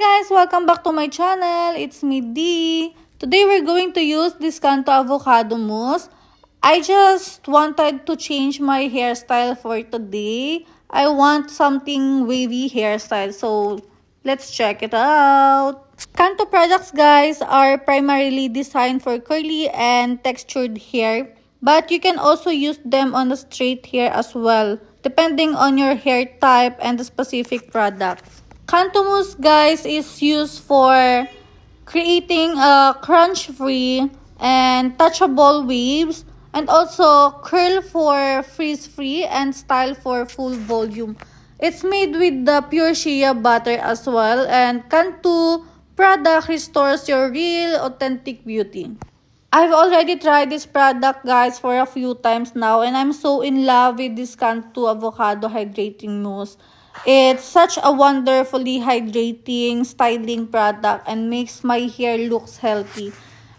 guys! Welcome back to my channel. It's me, Dee. Today we're going to use this Kanto avocado mousse. I just wanted to change my hairstyle for today. I want something wavy hairstyle. So let's check it out. Kanto products, guys, are primarily designed for curly and textured hair. But you can also use them on the straight hair as well, depending on your hair type and the specific product. Kanto mousse, guys, is used for creating a crunch-free and touchable waves, and also curl for frizz-free and style for full volume. It's made with the pure shea butter as well, and Kanto product restores your real authentic beauty. I've already tried this product, guys, for a few times now, and I'm so in love with this Kanto avocado hydrating mousse. It's such a wonderfully hydrating, styling product and makes my hair looks healthy.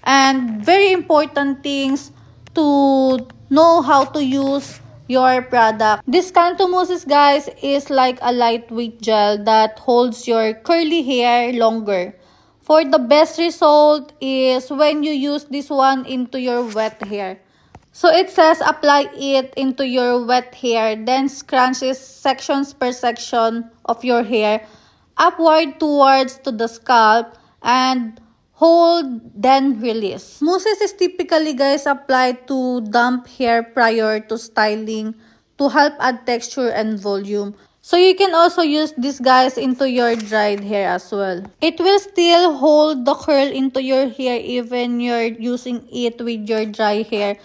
And very important things to know how to use your product. This Kanto mousse, guys, is like a lightweight gel that holds your curly hair longer. For the best result is when you use this one into your wet hair. So it says apply it into your wet hair, then scrunches sections per section of your hair upward towards to the scalp and hold, then release. Mousse is typically, guys, applied to damp hair prior to styling to help add texture and volume. So you can also use this, guys, into your dried hair as well. It will still hold the curl into your hair even you're using it with your dry hair.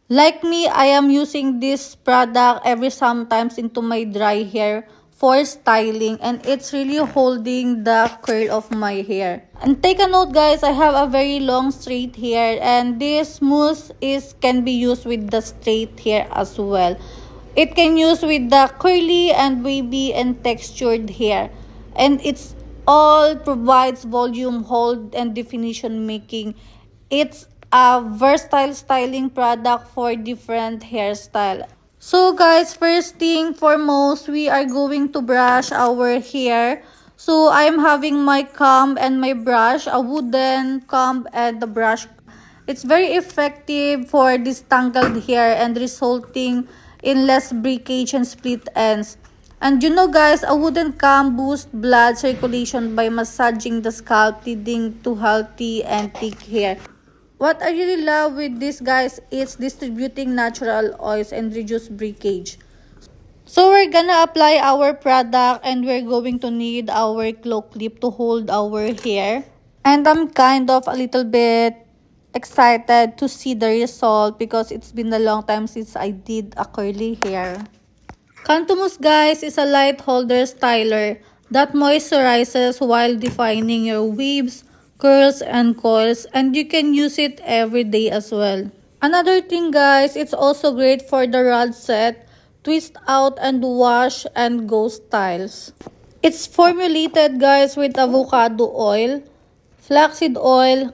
Like me, I am using this product every sometimes into my dry hair for styling, and it's really holding the curl of my hair. And take a note, guys, I have a very long straight hair, and this mousse can be used with the straight hair as well. It can use with the curly and wavy and textured hair, and it's all provides volume, hold, and definition, making it's a versatile styling product for different hairstyle. So guys, first thing foremost, we are going to brush our hair. So I'm having my comb and my brush, a wooden comb and the brush. It's very effective for this tangled hair and resulting in less breakage and split ends. And you know, guys, a wooden comb boosts blood circulation by massaging the scalp, leading to healthy and thick hair. What I really love with this, guys, is distributing natural oils and reduce breakage. So we're gonna apply our product, and we're going to need our claw clip to hold our hair. And I'm kind of a little bit excited to see the result because it's been a long time since I did a curly hair. Kanto mousse, guys, is a light holder styler that moisturizes while defining your waves, curls, and coils, and you can use it every day as well. Another thing, guys, it's also great for the rod set, twist out and wash and go styles. It's formulated, guys, with avocado oil, flaxseed oil,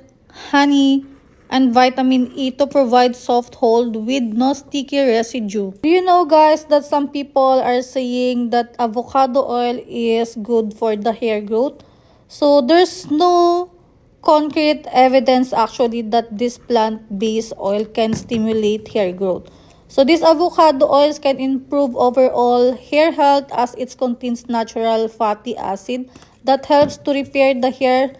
honey, and vitamin E to provide soft hold with no sticky residue. Do you know, guys, that some people are saying that avocado oil is good for the hair growth? So there's no concrete evidence actually that this plant-based oil can stimulate hair growth. So these avocado oils can improve overall hair health as it contains natural fatty acid that helps to repair the hair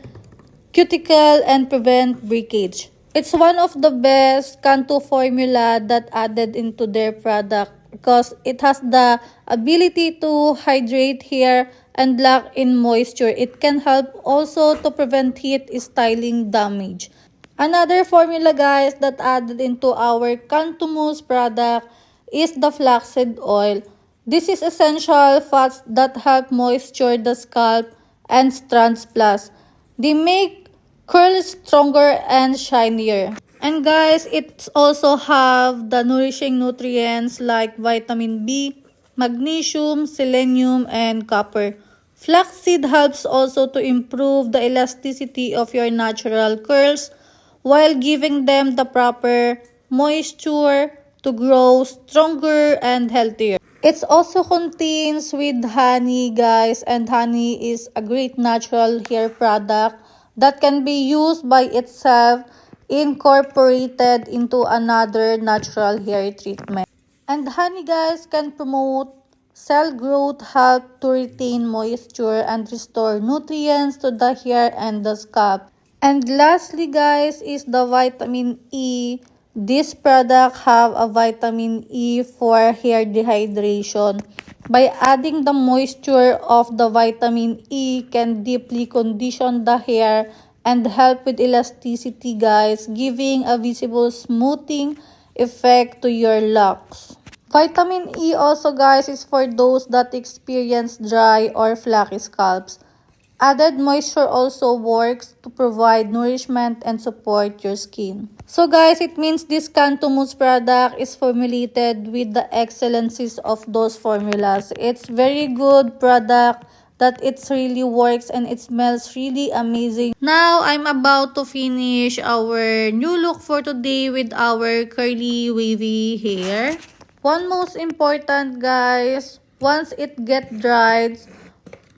cuticle and prevent breakage. It's one of the best Kanto formula that added into their product because it has the ability to hydrate hair and lock in moisture. It can help also to prevent heat styling damage. Another formula, guys, that added into our Kanto mousse product is the flaxseed oil. This is essential fats that help moisture the scalp and strands plus. They make curls stronger and shinier. And guys, it also have the nourishing nutrients like vitamin B, magnesium, selenium, and copper. Flaxseed helps also to improve the elasticity of your natural curls while giving them the proper moisture to grow stronger and healthier. It's also contains with honey, guys, and honey is a great natural hair product that can be used by itself, incorporated into another natural hair treatment. And honey, guys, can promote cell growth, help to retain moisture, and restore nutrients to the hair and the scalp. And lastly, guys, is the vitamin E. This product have a vitamin E for hair dehydration. By adding the moisture of the vitamin E can deeply condition the hair and help with elasticity, guys, giving a visible smoothing effect to your locks. Vitamin E also, guys, is for those that experience dry or flaky scalps. Added moisture also works to provide nourishment and support your skin. So guys, it means this Cantu Mousse product is formulated with the excellencies of those formulas. It's very good product that it really works and it smells really amazing. Now, I'm about to finish our new look for today with our curly wavy hair. One most important, guys, once it get dried,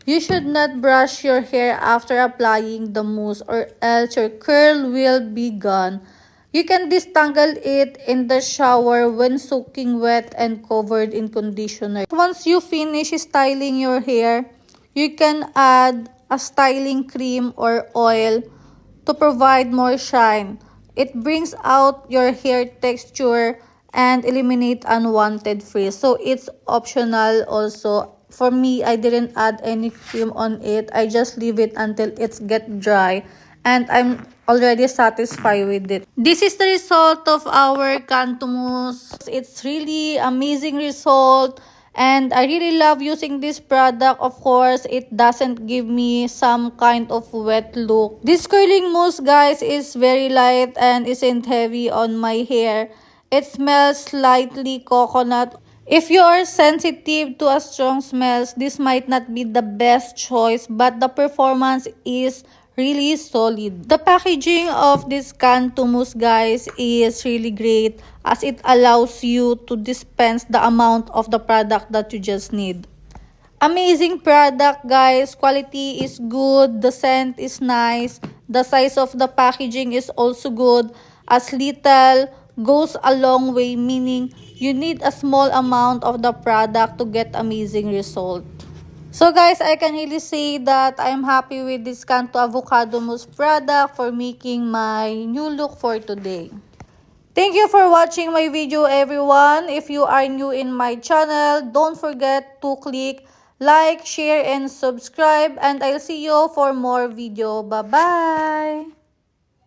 you should not brush your hair after applying the mousse or else your curl will be gone. You can disentangle it in the shower when soaking wet and covered in conditioner. Once you finish styling your hair, you can add a styling cream or oil to provide more shine. It brings out your hair texture and eliminate unwanted frizz. So it's optional also. For me, I didn't add any cream on it. I just leave it until it's get dry. And I'm already satisfied with it. This is the result of our Cantu Mousse. It's really amazing result. And I really love using this product. Of course, it doesn't give me some kind of wet look. This curling mousse, guys, is very light and isn't heavy on my hair. It smells slightly coconut. If you are sensitive to a strong smells, this might not be the best choice, but the performance is really solid. The packaging of this Cantu Mousse, guys, is really great as it allows you to dispense the amount of the product that you just need. Amazing product, guys. Quality is good. The scent is nice. The size of the packaging is also good. As little goes a long way, meaning you need a small amount of the product to get amazing result. So guys, I can really say that I'm happy with this Cantu Avocado Mousse product for making my new look for today. Thank you for watching my video, everyone. If you are new in my channel, don't forget to click like, share, and subscribe. And I'll see you for more video. Bye-bye!